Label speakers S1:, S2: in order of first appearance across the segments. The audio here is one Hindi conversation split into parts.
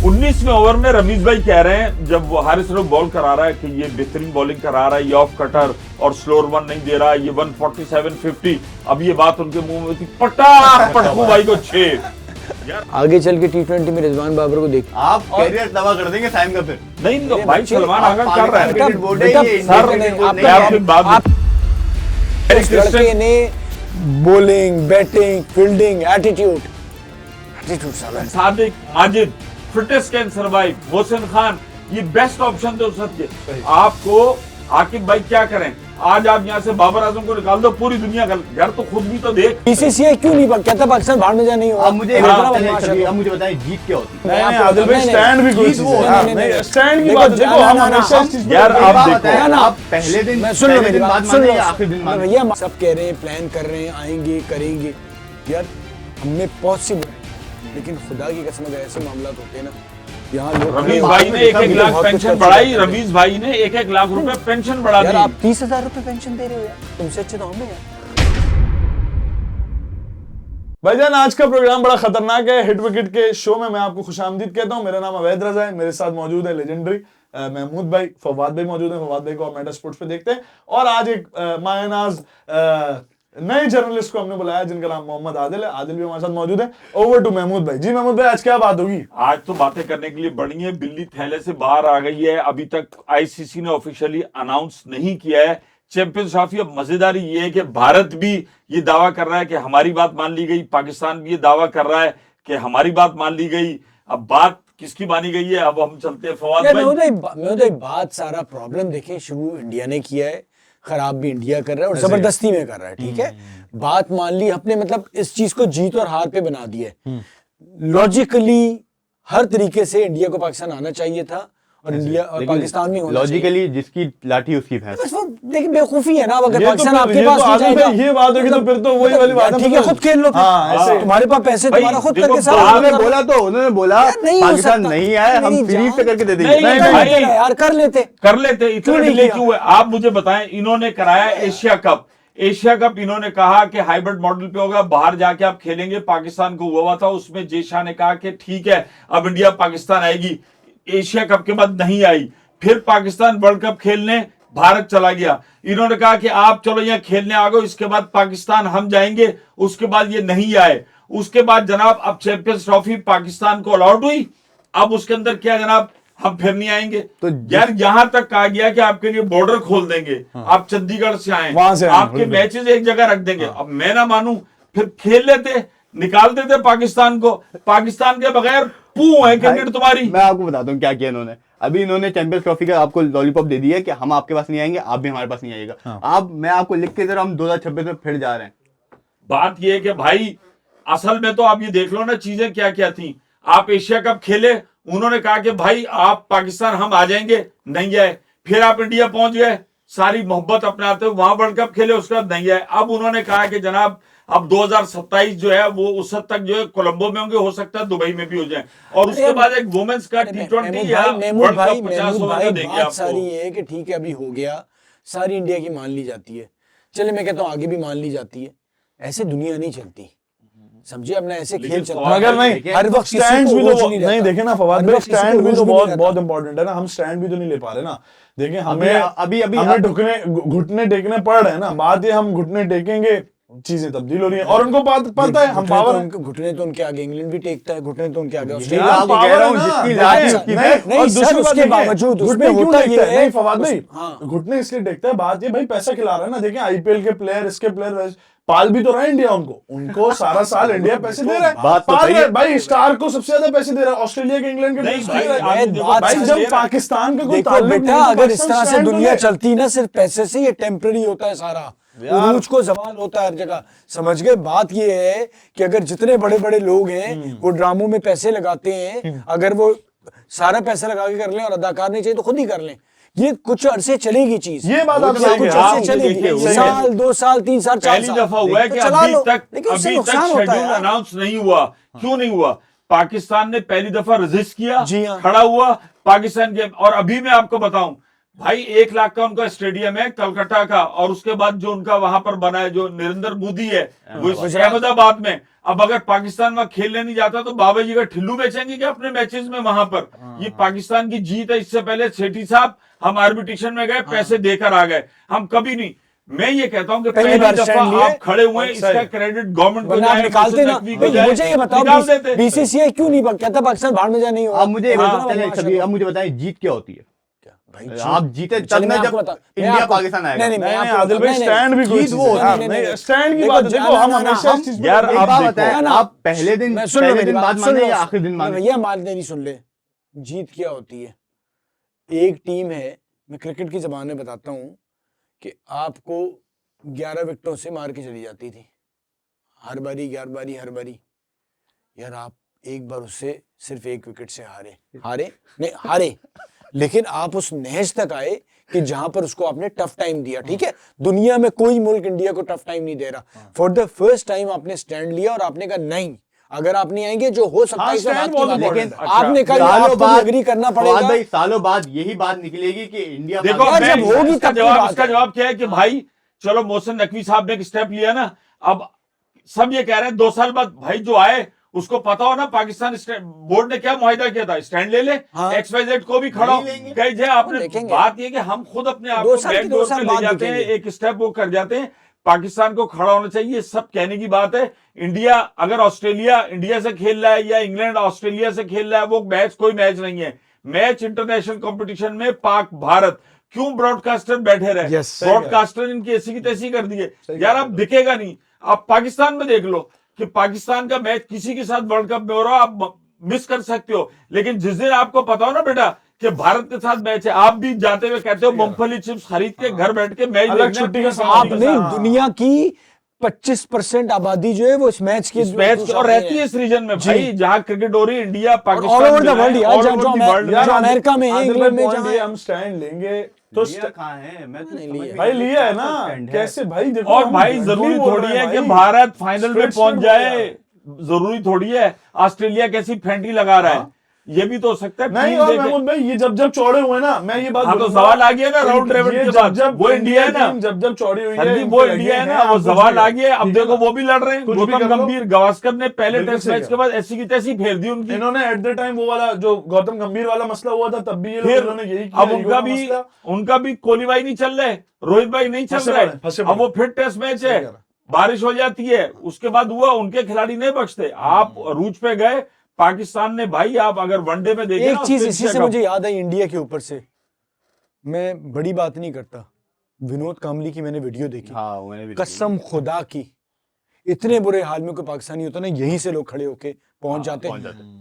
S1: 19वें ओवर में रमीज भाई कह रहे हैं, जब वो हारिस रऊफ बॉल करा रहा है कि ये बेहतरीन बॉलिंग करा रहा है, ये ऑफ कटर और स्लोअर वन नहीं दे रहा है, ये 147-50। अब ये बात उनके मुंह में थी, पटाख पटकू भाई को 6।
S2: आगे चल के T20 में रिजवान बाबर को देख,
S3: आप कैरियर तबाह कर देंगे साइम का। फिर
S1: नहीं तो भाई सलमान आगा कर रहा है
S2: लड़के ने बॉलिंग, बैटिंग, फील्डिंग, एटीट्यूड साला।
S1: Sadiq, Majid, fittest can survive, Mohsin Khan, ये बेस्ट ऑप्शन थे उस वक्त के। आपको आकिब भाई क्या करें, आज आप यहाँ से बाबर आजम को निकाल दो, पूरी दुनिया का घर तो खुद भी तो देख।
S2: बीसीसीआई क्यों नहीं कहता पाकिस्तान बाहर में जाने
S3: अब मुझे बताएं जीत क्या होती है।
S4: नहीं आदिल भाई स्टैंड भी कोई स्टैंड की बात देखो, हम हमेशा इस चीज पे
S1: यार आप देखो,
S3: आप पहले दिन
S2: सुन लो मेरी बात,
S3: बाद
S2: सुन
S3: माने
S2: लो
S3: या आखिरी दिन माने।
S2: भैया सब कह रहे हैं, प्लान कर रहे हैं, आएंगे करेंगे, यार हमें पॉसिबल है, लेकिन खुदा की कसम अगर ऐसे मामला होते हैं ना, यहाँ लोग
S1: रमीज भाई ने 1-1 लाख पेंशन बढ़ाई, रमीज भाई ने 1-1 लाख रुपए पेंशन बढ़ा
S2: यार
S1: दी।
S2: आप 30,000 रुपए पेंशन दे रहे हो यार, तुमसे अच्छे तो हमें यार।
S4: भाईजान आज का प्रोग्राम बड़ा खतरनाक है। हिट विकेट के शो में मैं आपको खुशामदीद कहता हूं। मेरा नाम अवैध रजा है, मेरे साथ मौजूद है लेजेंडरी महमूद भाई, फवाद भाई मौजूद है। फवाद भाई को आप मेटा स्पोर्ट्स पे देखते हैं। और आज एक मायनाज नए जर्नलिस्ट को हमने बुलाया जिनका नाम मोहम्मद आदिल है। आदिल भी हमारे साथ मौजूद है। ओवर टू महमूद भाई। जी महमूद भाई, आज क्या बात होगी?
S1: आज तो बातें करने के लिए बड़ी है। बिल्ली थैले से बाहर आ गई है। अभी तक आईसीसी ने ऑफिशियली अनाउंस नहीं किया है चैंपियंस ट्रॉफी। अब मजेदारी ये है कि भारत भी ये दावा कर रहा है कि हमारी बात मान ली गई, पाकिस्तान भी ये दावा कर रहा है कि हमारी बात मान ली गई। अब बात किसकी मानी गई है, अब हम चलते हैं फवाद भाई।
S2: मैं बात सारा प्रॉब्लम देखें, शुरू इंडिया ने किया है, खराब भी इंडिया कर रहा है और जबरदस्ती में कर रहा है, ठीक है। बात मान ली अपने, मतलब इस चीज को जीत और हार पे बना दिया है। लॉजिकली हर तरीके से इंडिया को पाकिस्तान आना चाहिए था और इंडिया और पाकिस्तान में होना
S3: लॉजिकली जिसकी लाठी उसकी भैंस।
S2: बस वो देखिए बेवकूफी है ना, अगर पाकिस्तान
S4: तो
S2: आपके पास नहीं जाएगा,
S4: ये बात होगी तो फिर तो वही वाली बात है,
S2: ठीक है, खुद खेल लो, तुम्हारे पास पैसे, तुम्हारा खुद करके सारा
S3: उन्होंने बोला पाकिस्तान नहीं आए, हम फ्री पे करके दे देंगे।
S2: यार कर लेते
S1: इतना डिले क्यों है? आप मुझे बताएं। इन्होंने कराया एशिया कप, एशिया कप इन्होंने कहा कि हाइब्रिड मॉडल पे होगा, बाहर जाके आप खेलेंगे। पाकिस्तान को हुआ था, उसमें जेशा ने कहा कि ठीक है अब इंडिया पाकिस्तान आएगी। एशिया कप के बाद नहीं आई, फिर पाकिस्तान वर्ल्ड कप खेलने भारत चला गया। इन्होंने कहा कि आप चलो यहाँ खेलने आ गए, इसके बाद पाकिस्तान हम जाएंगे। उसके बाद ये नहीं आए। उसके बाद जनाब अब चैंपियंस ट्रॉफी पाकिस्तान को अलॉट हुई। अब उसके अंदर क्या जनाब, हम फिर नहीं आएंगे। तो यार यहां तक कहा गया कि आपके लिए बॉर्डर खोल देंगे, आप चंडीगढ़ से आए, आपके मैचेस एक जगह रख देंगे। अब मैं ना मानूं, फिर खेल लेते, निकाल देते पाकिस्तान को। पाकिस्तान के बगैर पू है क्रिकेट तुम्हारी।
S3: मैं आपको बताता हूँ क्या किया इन्होंने। अभी इन्होंने चैंपियंस ट्रॉफी का आपको लॉलीपॉप दे दिया कि हम आपके पास नहीं आएंगे, आप भी हमारे पास नहीं आएगा। अब मैं आपको लिख के दे रहा हूं, हम 2026 में फिर जा रहे हैं।
S1: बात यह है कि भाई असल में तो आप ये देख लो ना चीजें क्या क्या थी। आप एशिया कप खेले, उन्होंने कहा कि भाई आप पाकिस्तान हम आ जाएंगे, नहीं आए। फिर आप इंडिया पहुंच गए, सारी मोहब्बत अपनाते हुए वहां वर्ल्ड कप खेले, उसके बाद नहीं आए। अब उन्होंने कहा कि जनाब अब 2027 जो है वो उस हद तक जो है कोलंबो में होंगे, हो सकता है दुबई में भी हो जाए। और उसके बाद एक वुमेन्स का T20 या वर्ल्ड कप 50 ओवर का देंगे आपको।
S2: सारी है कि ठीक है अभी हो गया, सारी इंडिया की मान ली जाती है, चले मैं कहता हूँ आगे भी मान ली जाती है। ऐसे दुनिया नहीं चलती, समझे, अपना ऐसे खेल चलता है।
S4: मगर नहीं,
S2: हर वक्त
S4: स्टैंड भी तो नहीं देखे ना फवाद भाई, स्टैंड भी तो बहुत इंपॉर्टेंट है ना। हम स्टैंड भी तो नहीं ले पा रहे ना। देखें हमें
S3: अभी
S4: हमें घुटने टेकने पड़ रहे हैं ना। बात ये हम घुटने टेकेंगे, चीजें तब्दील हो रही है और उनको पता है हम पावर।
S2: घुटने तो उनके आगे इंग्लैंड भी टेकता है, घुटने तो उनके आगे
S4: ऑस्ट्रेलिया घुटने इसलिए टेकता है। बात ये भाई पैसा खिला रहा है ना। देखें आईपीएल के प्लेयर, इसके प्लेयर पाल भी तो रहा है इंडिया उनको सारा साल इंडिया पैसे दे रहा है।
S3: बात तो सही है
S4: भाई, स्टार को सबसे ज्यादा पैसे दे रहा है, ऑस्ट्रेलिया के, इंग्लैंड के भाई। जब पाकिस्तान का कोई ताल्लुक नहीं,
S2: अगर इस तरह से दुनिया चलती ना, सिर्फ पैसे से, ये टेम्पररी होता है सारा, उरूज को जवाल होता है हर जगह, समझ गए। बात ये है कि अगर जितने बड़े बड़े लोग हैं वो ड्रामों में पैसे लगाते हैं, अगर वो सारा पैसा लगा के कर लें और अदाकार नहीं चाहिए तो खुद ही कर लें, ये कुछ अरसे चलेगी चीज।
S4: ये बात आप
S2: कुछ अरसे चलेगी, साल 2 साल 3 साल 4
S1: पहली दफा हुआ है कि अभी तक शेड्यूल अनाउंस नहीं हुआ। क्यों नहीं हुआ? पाकिस्तान ने पहली दफा रजिस्ट किया, खड़ा हुआ पाकिस्तान के। और अभी मैं आपको बताऊं, भाई 1 लाख का उनका स्टेडियम है कलकत्ता का, और उसके बाद जो उनका वहां पर बना है जो नरेंद्र मोदी है वो अहमदाबाद में। अब अगर पाकिस्तान वहां खेलने नहीं जाता तो बाबा जी का ठिल्लू बेचेंगे क्या अपने मैचेस में वहां पर? ये पाकिस्तान की जीत है। इससे पहले सेठी साहब हम आर्बिट्रेशन में गए, पैसे देकर आ गए, हम कभी नहीं। मैं ये कहता हूँ कि
S2: पहली
S1: पहली
S2: बार
S1: दफा
S2: स्टैंड लिए,
S1: आप खड़े हुए हैं, इसका क्रेडिट गवर्नमेंट को
S2: वरना आप
S1: जाए,
S2: निकालते ना।
S1: नकवी को जाए,
S2: मुझे ये बताओ
S1: निकाल देते।
S2: बीसीसीआई क्यों नहीं कहता पाकिस्तान बाहर में जा नहीं होगा?
S3: अब मुझे
S2: हाँ,
S3: चलिए सभी अब मुझे बताएं जीत क्या होती है?
S2: भाई
S3: आप जीते
S2: चलिए,
S3: तब
S2: मैं
S3: ना
S2: आपको
S3: जब
S2: बता- मैं
S3: इंडिया
S2: आपको-
S3: पाकिस्तान आएगा।
S2: नहीं, मैं
S4: नहीं,
S2: आपको
S4: आदिल भाई,
S2: नहीं,
S4: स्टैंड भी कोई
S3: जीत
S4: चीज
S3: वो
S4: है।
S3: होती
S4: हाँ,
S2: है।
S4: नहीं,
S2: नहीं,
S4: स्टैंड की
S2: देखो,
S4: बात है। देखो, हम
S2: ना, ना,
S4: हमेशा
S2: हम-
S4: इस चीज
S1: यार,
S4: पे
S1: आप
S3: बात
S1: देखो,
S3: बताएं,
S2: ना,
S3: आप पहले दिन
S2: मैं सुन लो मेरी बात,
S3: बाद
S2: सुन
S3: माने
S2: लो।
S3: या आखिरी दिन माने?
S2: भैया मान नहीं सुन ले। जीत क्या होती है? एक टीम है, मैं क्रिकेट की जबान में बताता हूँ कि आपको 11 विकेटों से मार के चली जाती थी हर बारी, 11 बारी हर बारी। यार आप एक बार उससे सिर्फ 1 विकेट से हारे, लेकिन आप उस नहज तक आए कि जहां पर उसको आपने टफ टाइम दिया। ठीक है, दुनिया में कोई मुल्क इंडिया को टफ टाइम नहीं दे रहा। फॉर द फर्स्ट टाइम आपने स्टैंड लिया और आपने कहा नहीं, अगर आप नहीं आएंगे जो हो सकता है इसमें
S4: stand
S2: बात की
S4: बहुत
S2: बात है।
S4: important
S2: लेकिन
S4: है।
S2: आपने कहा
S3: सालों
S2: आपको भी
S3: बाद
S2: एग्री करना
S3: फवाद
S2: पड़ेगा।
S3: भाई, सालों बाद यही बात निकलेगी कि इंडिया
S1: देखो
S2: यार,
S1: मैं
S2: जब होगी
S1: इसका
S2: तब की
S1: जवाब
S2: बात
S1: इसका
S2: है।
S1: जवाब क्या है कि भाई चलो मोहसिन नकवी साहब ने एक स्टेप लिया ना, अब सब ये कह रहे हैं 2 साल बाद भाई जो आए उसको पता हो ना पाकिस्तान बोर्ड ने क्या मुआहिदा किया था, स्टैंड ले ले,
S2: हाँ।
S1: XYZ को भी खड़ा
S3: नहीं लेंगे।
S1: कहीं जाए। आपने
S2: देखेंगे।
S1: बात ये कि हम खुद अपने आप
S2: 2
S1: को
S2: साल की
S1: बैक
S2: 2
S1: डोर
S2: साल
S1: पे ले
S2: बाद
S1: जाते हैं,
S2: दिखेंगे।
S1: एक स्टेप वो कर जाते हैं। पाकिस्तान को खड़ा होना चाहिए, सब कहने की बात है। इंडिया अगर ऑस्ट्रेलिया इंडिया से खेल रहा है या इंग्लैंड ऑस्ट्रेलिया से खेल रहा है, वो मैच कोई मैच नहीं है। मैच इंटरनेशनल कंपटीशन में पाक भारत, क्यों ब्रॉडकास्टर बैठे रहे?
S2: Yes,
S1: ब्रॉडकास्टर इनकी ऐसी की तैसी कर दिए यार, अब दिखेगा नहीं। आप पाकिस्तान में देख लो कि पाकिस्तान का मैच किसी के साथ वर्ल्ड कप में हो रहा है, आप मिस कर सकते हो, लेकिन जिस दिन आपको पता हो ना बेटा कि भारत के साथ मैच है, आप भी जाते हुए कहते हो मूंगफली चिप्स खरीद के घर बैठ के मैच
S4: अलग
S1: देखना है।
S4: छुट्टी का समय
S2: आपने
S4: होता है।
S2: दुनिया की 25% आबादी जो है वो इस मैच की
S1: इस मैच और रहती है इस रीजन में भाई, जहाँ क्रिकेट हो रही है, India Pakistan
S2: all over the
S1: मिला है,
S2: वर्ल्ड यार,
S1: all
S2: जो
S1: over the world
S2: यार
S1: में।
S2: अमेरिका में है,
S4: आदिल
S2: इंग्लैंड में
S4: भाई,
S2: जहाँ
S4: point ये
S2: है।
S4: हम स्टैंड लेंगे तो
S3: लिया कहाँ है? मैं तो
S2: नहीं
S3: समझ
S2: लिया।
S3: में
S4: भाई
S3: नहीं
S4: लिया है
S3: आता
S4: ना,
S3: stand है।
S4: कैसे भाई? देखो
S1: और
S4: हम
S1: भाई
S4: bluntly
S1: जरूरी
S4: बोल
S1: थोड़ी
S4: रहे हैं
S1: है कि
S4: भाई।
S1: भारत फाइनल में
S4: Straight
S1: पहुंच
S4: बोल
S1: जाए,
S4: रहे हैं।
S1: जरूरी थोड़ी है। ऑस्ट्रेलिया कैसी फेंटी लगा रहा है, ये भी तो हो सकता है।
S4: नहीं,
S1: टीम
S4: और
S1: देखे-
S4: महमूद भाई ये जब चौड़े हुए ना, मैं ये बात
S1: हाँ, तो
S4: बोलूंगा,
S1: सवाल आ गया ना राउंड रेबिन
S4: ये
S1: के बाद, वो इंडिया है ना,
S4: टीम जब चौड़ी हुई है,
S1: सर जी
S4: इनके
S1: वो
S4: लगे
S1: इंडिया है ना,
S4: हैं,
S1: वो
S4: आप कुछ
S1: सवाल
S4: भी
S1: आ
S4: करो।
S1: गया। अब
S4: ठीक है
S1: देखो
S4: ना?
S1: वो भी लड़ रहे हैं।
S4: कुछ भी
S1: गौतम
S4: कर लो।
S1: गंभीर गावस्कर ने पहले
S4: बिल्कुल
S1: टेस्ट
S4: सही
S1: मैच
S4: कहा।
S1: के बाद ऐसी की तैसी फेर दी उनकी।
S4: इन्होंने एट द टाइम वो वाला जो गौतम गंभीर वाला मसला हुआ था, तब भी ये लोग
S1: फिर
S4: इन्होंने यही किया,
S1: अब
S4: ईगो का मसला।
S1: उनका भी कोहली भाई नहीं चल रहे, रोहित भाई नहीं चल
S4: फंसे
S1: रहे,
S4: पड़े, फंसे
S1: अब
S4: पड़े।
S1: वो फिर टेस्ट मैच है,
S4: सही कह रहा।
S1: बारिश हो जाती है, उसके बाद हुआ, उनके खिलाड़ी नहीं बचते। आप रूज पे गए, पाकिस्तान ने भाई, आप अगर वनडे में देखें
S2: एक
S1: ना,
S2: चीज इसी
S1: ऑस्ट्रेलिया
S2: से
S1: का-
S2: मुझे याद आई इंडिया के ऊपर से, मैं बड़ी बात नहीं करता, विनोद कामली की मैंने वीडियो देखी,
S3: हाँ, मैंने भी
S2: कसम खुदा की, इतने बुरे हाल में कोई पाकिस्तानी होता ना, यहीं से लोग खड़े होके पहुंच जाते।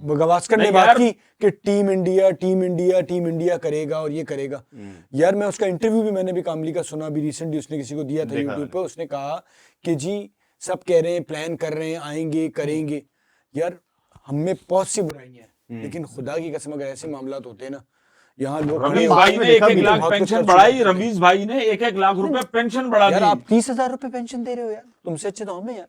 S2: गावस्कर ने
S1: नहीं
S2: बात
S1: यार।
S2: की कि टीम इंडिया करेगा और ये करेगा। यार मैं उसका इंटरव्यू भी मैंने भी कामली का सुना, भी रिसेंटली उसने किसी को दिया था
S3: देखा
S2: यूट्यूब पे। उसने कहा कि जी सब कह रहे हैं, प्लान कर रहे हैं, आएंगे करेंगे। यार हम में बहुत सी बुराइयां हैं, लेकिन खुदा की कसम अगर ऐसे मामलात होते हैं ना, यहाँ लोग खड़े
S1: रमीज
S2: होके
S1: भाई ने
S3: देखा
S1: 1-1
S3: भी
S1: लाख
S2: बहुत कुछ
S1: पेंशन
S2: कर
S1: बढ़ाई,
S2: चुके हैं।
S1: रमीज भाई ने 1-1 लाख रुपए पेंशन बढ़ा
S2: यार
S1: दी।
S2: आप 30,000 रुपए पेंशन दे रहे हो यार, तुमसे अच्छे तो हमें यार।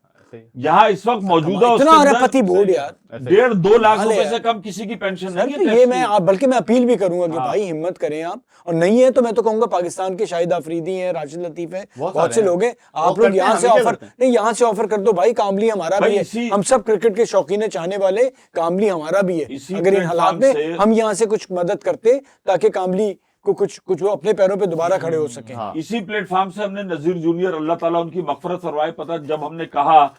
S1: यहाँ इस वक्त मौजूदा
S2: इतना
S1: उसके अंदर
S2: अरबपति बोर्ड यार।
S1: 1.5-2 लाख
S2: हाले
S1: रुपए
S2: यार।
S1: से कम किसी की पेंशन
S2: सर
S1: नहीं
S2: तो
S1: है।
S2: ये
S1: टेस्ट
S2: मैं
S1: की।
S2: आप बल्कि मैं अपील भी करूंगा कि भाई हिम्मत करें आप, और नहीं है तो मैं तो कहूंगा पाकिस्तान के शाहिद आफरीदी हैं, राशिद लतीफ हैं, बहुत से
S3: सारे
S2: लोग हैं,
S3: वो
S2: आप लोग
S3: करते
S2: यहाँ
S3: हैं,
S2: से
S3: हमेशा
S2: ऑफर
S3: करते हैं।
S2: नहीं, यहाँ से ऑफर कर दो भाई। कामली हमारा
S1: भाई
S2: भी है,
S1: इसी-
S2: हम सब क्रिकेट के शौकीन है, चाहने वाले, कामली हमारा भी है।
S1: इसी
S2: अगर इन हालात में
S1: प्लेटफॉर्म से-
S2: हम यहाँ से कुछ मदद करते ताकि कामली को कुछ वो अपने पैरों पे दोबारा खड़े हो सके।
S3: हाँ।
S1: इसी प्लेटफॉर्म से हमने नजीर जूनियर, अल्लाह ताला उनकी मगफरत फरमाए, पता जब हमने कहा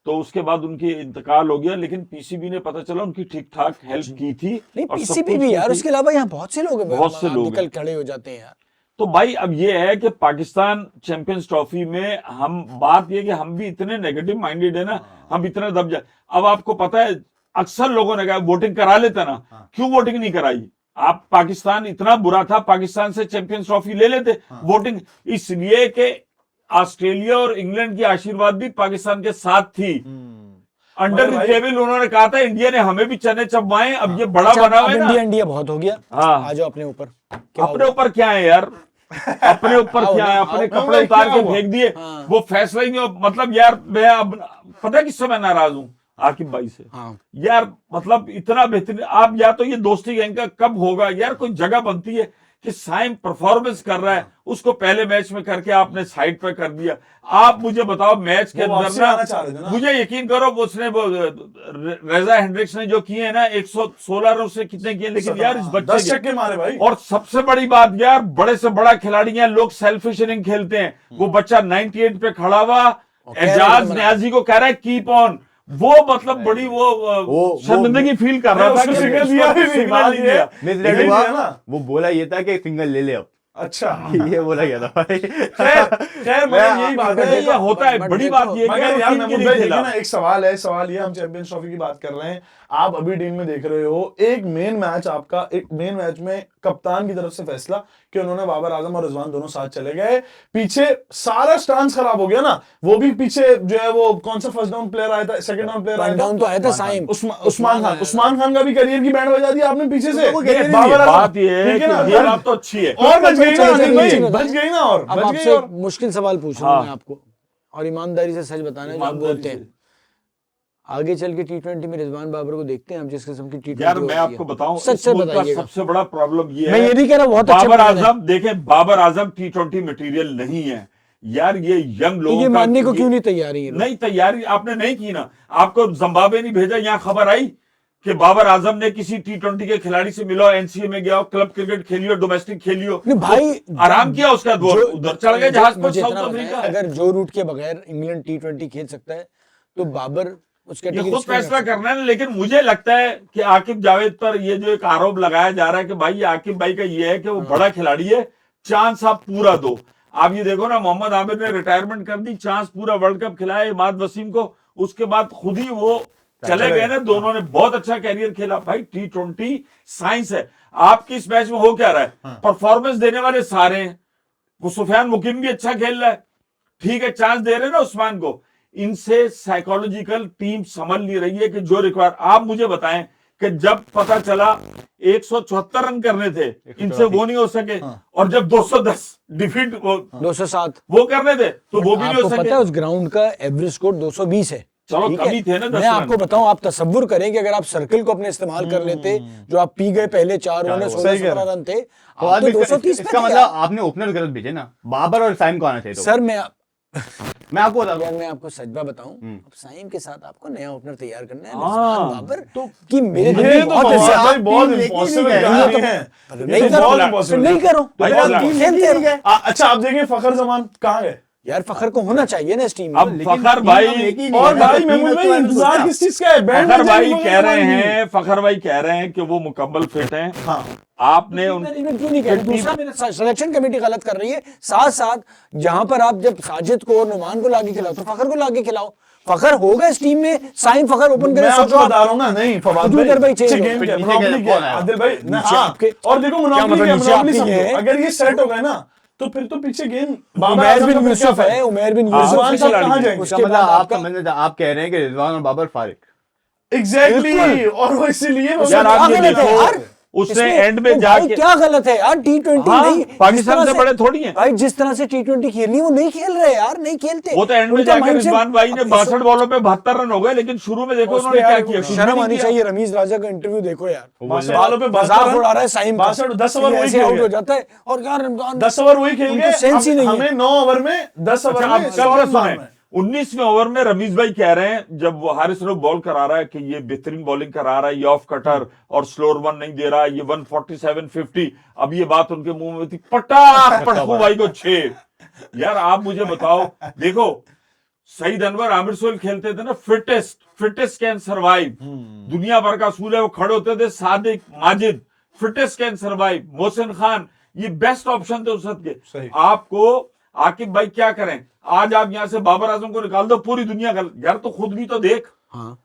S1: तो उसके बाद उनकी इंतकाल हो गया, लेकिन पीसीबी ने पता चला उनकी ठीक ठाक हेल्प की थी।
S2: नहीं
S1: और सब
S2: पीसीबी
S1: कुछ
S2: भी
S1: की
S2: यार,
S1: थी।
S2: उसके अलावा यहाँ बहुत से लोग
S1: बहुत से लोग
S2: निकल
S1: हैं।
S2: खड़े हो जाते हैं यार।
S1: तो भाई अब ये है कि पाकिस्तान चैंपियंस ट्रॉफी में हम, बात ये कि हम भी इतने नेगेटिव माइंडेड है ना, हम इतने दब जाए। अब आपको पता है अक्सर लोगों ने कहा वोटिंग करा लेता ना, क्यों वोटिंग नहीं कराई? आप पाकिस्तान इतना बुरा था, पाकिस्तान से चैंपियंस ट्रॉफी ले लेते। वोटिंग इसलिए कि ऑस्ट्रेलिया और इंग्लैंड की आशीर्वाद भी पाकिस्तान के साथ थी। अंडर
S4: भाई-
S1: टेबल उन्होंने कहा था इंडिया ने हमें भी चने चबवाए, अब ये बड़ा
S2: अच्छा,
S1: बना
S2: अब
S1: हुआ है ना।
S2: इंडिया इंडिया बहुत हो गया,
S1: हाँ।
S2: आ जाओ अपने ऊपर। क्या
S1: अपने
S2: हुआ?
S1: ऊपर क्या है यार, अपने ऊपर क्या है, अपने
S4: आओ,
S1: कपड़े
S4: आओ,
S1: उतार
S4: क्या
S1: के
S4: हुआ?
S1: फेंक दिए,
S2: हाँ।
S1: वो फैसला ही नहीं हो। मतलब यार मैं अब पता है किससे मैं नाराज हूँ? आकिब भाई से।
S2: हाँ।
S1: यार मतलब इतना बेहतरीन, आप या तो ये दोस्ती गैंग का कब होगा यार, कोई जगह बनती है कि साइम परफॉर्मेंस कर रहा है, उसको पहले मैच में करके आपने साइड पे कर दिया। आप मुझे बताओ मैच के
S4: वो
S1: अंदर
S4: वापसी
S1: ना,
S4: आना चाह रहे थे ना।
S1: मुझे यकीन करो उसने वो रेजा हेंड्रिक्स ने जो किए ना 116 रन से कितने किए, लेकिन यार इस
S4: 10
S1: बच्चे
S4: छक्के मारे भाई।
S1: और सबसे बड़ी बात यार, बड़े से बड़ा खिलाड़ी हैं, लोग सेल्फिश इनिंग खेलते हैं, वो बच्चा 98 पे खड़ा हुआ, एजाज न्याजी को कह रहा है कीप ऑन, वो मतलब बड़ी वो शर्मिंदगी फील कर रहा था
S4: उसको
S1: कि
S4: सिग्नल
S1: उसको
S4: दिया भी
S1: किसी
S4: सिग्नल
S1: मार
S4: दिया।
S1: दिया।
S3: मिसरेड
S4: यही
S3: हुआ
S4: है ना।
S3: वो बोला ये था कि सिंगल ले ले अब
S4: अच्छा
S3: ये बोला गया था भाई।
S4: खैर मगर यही बात है।
S1: ये होता है, बड़ी बात ये है
S4: मगर
S1: कि
S4: यार
S1: टीम के
S4: महमूद
S1: लिए
S4: भाई देखिए
S1: खेला।
S4: ना, एक सवाल है, सवाल ये, हम चैंपियंस ट्रॉफी की बात कर रहे हैं, आप अभी टीम में देख रहे हो, एक मेन मैच आपका, एक मेन मैच में कप्तान की तरफ से फैसला कि उन्होंने बाबर आजम और रिजवान दोनों साथ चले गए, पीछे सारा स्टांस खराब हो गया ना, वो भी पीछे जो है वो कौन सा फर्स्ट डाउन प्लेयर आया था, सेकंड डाउन प्लेयर आया
S2: डाउन
S4: था,
S2: तो आया था साइम,
S4: उस्मान खान का भी करियर की बैंड बजा दी आपने पीछे से।
S3: बाबर
S1: बात ये है
S4: ठीक है ना,
S1: कि ये बात तो अच्छी है।
S4: और बच गई ना अनिल भाई,
S2: चलिए,
S4: बच गई ना, और
S2: अब
S4: बच गई।
S2: आपसे
S4: और
S2: मुश्किल सवाल पूछ रहा हूं
S1: हाँ।
S2: मैं आपको, और ईमानदारी से सच बताना है जो आप बोलते हैं। आगे चल के टी20 में रिजवान बाबर को देखते हैं हम, जिस किस्म की टी20
S1: यार मैं आपको बताऊं,
S2: सच
S1: इस
S2: से
S1: मुल्क का
S2: बताइएगा।
S1: सबसे बड़ा प्रॉब्लम ये
S2: मैं
S1: है,
S2: ये नहीं कह रहा बहुत अच्छे
S1: बाबर
S2: player हैं।
S1: आजम, देखें बाबर आजम T20 मटेरियल नहीं है यार, ये यंग लोगों
S2: ये
S1: का
S2: मानने को
S1: ये-
S2: क्यों नहीं तैयार है ये लोग?
S1: नहीं, तैयारी आपने नहीं की ना, आपको जिम्बाब्वे नहीं भेजा, यहाँ खबर आई कि बाबर आजम ने किसी T20 के खिलाड़ी से मिलो, एनसीए में गया, क्लब क्रिकेट खेलियो, डोमेस्टिक खेलियो,
S2: नहीं भाई,
S1: तो आराम किया उसका दौर,
S2: जो-
S1: उधर चल गए जहाज पर,
S2: मुझे
S1: साउथ
S2: इतना
S1: अफ्रीका
S2: बताएं,
S1: है।
S2: अगर जो रूट के बगैर इंग्लैंड टी20 खेल सकता है तो बाबर उसका
S1: ये
S2: टिकट
S1: खुद
S2: क्यों नहीं
S1: फैसला
S2: रख सकता?
S1: करना है, लेकिन मुझे लगता है कि आकिब जावेद पर ये जो एक आरोप लगाया जा रहा है कि भाई आकिब भाई का ये है कि वो बड़ा खिलाड़ी है, चांस आप पूरा दो। आप ये देखो ना, मोहम्मद आमिर ने रिटायरमेंट कर दी, चांस पूरा वर्ल्ड कप खिलाया इमाद वसीम को, उसके बाद खुद ही वो चले गए ना, दोनों ने बहुत अच्छा कैरियर खेला। भाई T20 साइंस है। आपकी इस मैच में हो क्या रहा है, परफॉर्मेंस देने वाले सारे हैं, वो सुफियान मुकिम भी अच्छा खेल रहा है, ठीक है, चांस दे रहे हैं ना उस्मान को, इनसे साइकोलॉजिकल टीम समझ नहीं रही है कि जो रिक्वायर। आप मुझे बताएं कि जब पता चला 174 रन करने थे, इनसे वो नहीं हो सके, और जब 210 डिफीट
S2: 207
S1: वो करने थे तो वो भी नहीं
S2: आपको
S1: हो
S2: पता
S1: सके।
S2: है उस ग्राउंड का एवरेज स्कोर 220 है।
S1: चलो
S2: ठीक
S1: कमी
S2: है?
S1: थे ना 10
S2: मैं
S1: रन।
S2: आपको बताऊं, आप तसव्वुर करें कि अगर आप सर्कल को अपने इस्तेमाल कर लेते, जो आप पी गए पहले 4 ओवर में
S3: ओवर।
S2: 16-17 रन थे,
S3: तो
S2: आप
S3: आज
S2: तो
S3: भी
S2: 230 पे
S3: इसका
S2: थे
S3: मतलब
S2: यार।
S3: आपने ओपनर गलत भेजे ना, बाबर और साइम को आना चाहिए। तो
S2: सर
S3: मैं आपको बता
S2: यार मैं आपको सच बात बताऊं, अब साइम के साथ आपको नया ओपनर तैयार करना है,
S1: हाँ,
S2: रिजवान बाबर कि मेरे दिल
S4: ये
S2: में
S4: तो
S2: बहुत
S4: बहुत
S2: ऐसे
S4: भाई बहुत
S3: टीम लेके
S4: इम्पॉसिबल
S3: नहीं गए।
S4: खिलाड़ी हैं।
S2: नहीं
S4: ये तो
S2: करो,
S4: बहुत
S2: तो
S4: impossible
S2: नहीं
S4: है।
S2: करो,
S1: भाई,
S2: तो
S1: खिलाड़ी
S2: खेलते रहो।
S4: अच्छा आप देखिए फखर जमान कहाँ गए,
S2: यार फखर को होना चाहिए ना इस टीम में।
S1: अब फखर भाई,
S4: और भाई महमूद भाई इंतजार किस चीज का है, बैंड
S1: फखर
S4: बजा
S1: भाई
S4: नहीं
S1: कह रहे
S4: होगा
S1: हैं, फखर भाई कह रहे हैं कि वो मुकम्मल फिट हैं।
S4: हाँ
S1: आपने उन
S2: मैनेजमेंट क्यों नहीं कह रही? दूसरा मेरा सिलेक्शन कमेटी गलत कर रही है। साथ साथ जहां पर आप जब साजिद को और नुमान को लाके खिलाओ तो फखर को लाके खिलाओ। फखर होगा इस टीम में, साइम फखर ओपन करे,
S4: मैं
S2: सोचो
S4: आपको
S2: आप।
S4: बता रहा हूँ ना, नहीं फवाद
S2: उधर भाई change
S4: अच्छे
S2: हो।
S4: गेम
S3: फिर
S4: के
S3: नीचे
S4: मोनोपोली
S3: कौन
S4: के
S3: आया?
S4: आदिल भाई
S2: नीचे
S4: हाँ,
S2: आपके-
S4: और देखो मोनोपोली
S2: मतलब
S4: के
S2: नीचे
S4: मोनोपोली
S2: आपके
S4: समझो,
S2: हैं?
S4: अगर ये सेट हो गए ना तो फिर तो पीछे गेम
S2: उमैर बिन यूसुफ है, उमैर बिन यूसुफ
S4: रिजवान साहब
S2: खिलाड़ी
S4: कहाँ
S2: है।
S4: जाएंगे?
S3: उसका
S2: उसके
S3: मतलब
S2: बाद
S3: आप
S2: आपका
S3: समझना, आप कह रहे हैं कि रिजवान और बाबर फारिग।
S4: एग्जैक्टली, और वो इसीलिए वो
S1: यार, आप
S2: क्या
S1: ये
S2: गलत है
S1: देखो,
S2: यार?
S1: उसने
S2: इसमें
S1: एंड में
S2: तो भाई
S1: जाके
S2: क्या गलत है यार? T20
S1: हाँ,
S2: नहीं,
S1: पाकिस्तान
S2: जिस तरह
S1: से बड़े थोड़ी हैं।
S2: भाई जिस तरह से T20 खेलनी वो नहीं खेल रहे यार, नहीं खेलते।
S1: वो तो एंड में
S2: उनका
S1: जाकर
S2: mindset-
S1: रिजवान भाई ने
S2: अब
S1: 62 बॉलों पे 72 रन हो गए, लेकिन शुरू में देखो
S2: उस पे
S1: उन्होंने क्या
S2: यार
S1: किया, कुछ भी
S2: शर्म
S1: नहीं
S2: आनी
S1: किया।
S2: चाहिए। रमीज राजा का इंटरव्यू देखो यार,
S3: बोल
S4: वालों पे
S2: मजाक उड़ा रहा है साइम का।
S4: 10 ओवर वही
S2: ऐसे
S4: खेल
S2: आउट हो
S4: गए,
S2: जाता है और यार
S4: 10 ओवर वही खेल
S2: उनको
S4: गए,
S2: सेंस ही नहीं है।
S4: हमें 9 ओवर में 10 ओवर
S1: अच्छा, अब
S4: में
S1: कल
S4: 100
S1: का
S4: रन मारना
S1: सुने,
S4: है।
S1: 19वें ओवर में रमीज भाई कह रहे हैं, जब वो हारिस रऊफ बॉल करा रहा है कि ये बेहतरीन बॉलिंग करा रहा है, ये ऑफ कटर और स्लोअर वन नहीं दे रहा, ये 147-50। अब ये बात उनके मुंह में थी, पटाख पटकू भाई को 6। यार आप मुझे बताओ, देखो सईद अनवर आमिर सोहेल खेलते थे ना, फिटेस्ट कैन सर्वाइव, दुनिया भर का असूल है। वो खड़े होते थे, Sadiq Majid, fittest can survive, Mohsin Khan, ये बेस्ट ऑप्शन थे उस वक्त के।
S4: सही।
S1: आपको आकिब भाई क्या करें, आज आप यहां से बाबर आजम को निकाल दो, पूरी दुनिया का यार, तो खुद भी तो देख।
S2: हाँ